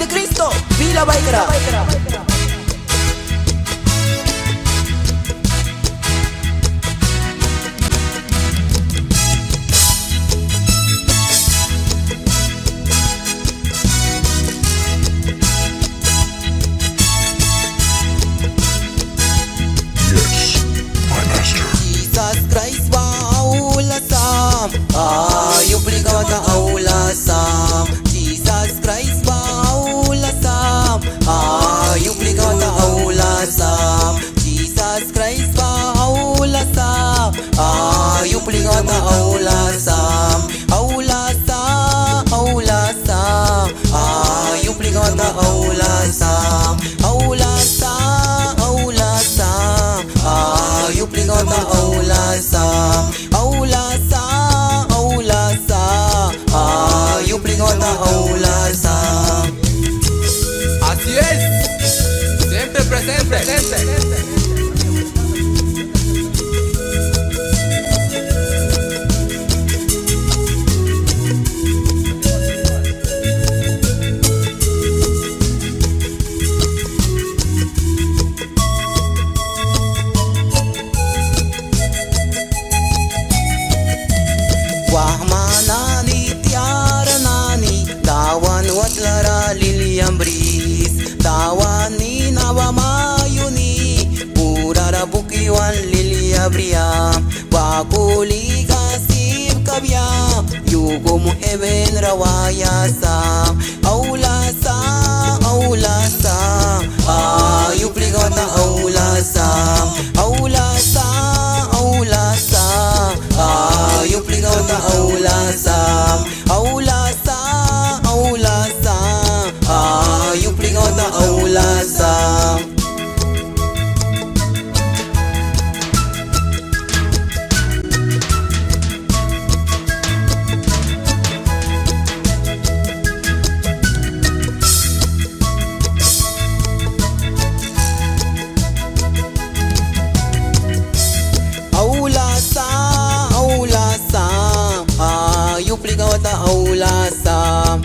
de Cristo, Vila Baikra. Yes, my master. Jesus Christ aula sam, yupligata aula sam. Jesus Christ aula sam, yupligata aula sam. Jesus Christ aula sam, yupligata aula sam. Aula sam, aula sam, yupligata aula sam. Aula sam, aula sam, yupligata aula sam. Aula sam, aula sam, yupligata aula sam. Así es, siempre presente. Wahmanani tiaranani, tawan watlara liliam bris, tawani nawamayuni, purara bukiwan lilia bria, wakuli kasib kabya, yugum heaven rawaya sa, aula sa, yupligata aula sa, aula sa, yupligata aula sam, aula sam, yupligata aula sam. Aula sam, yupligata aula sam,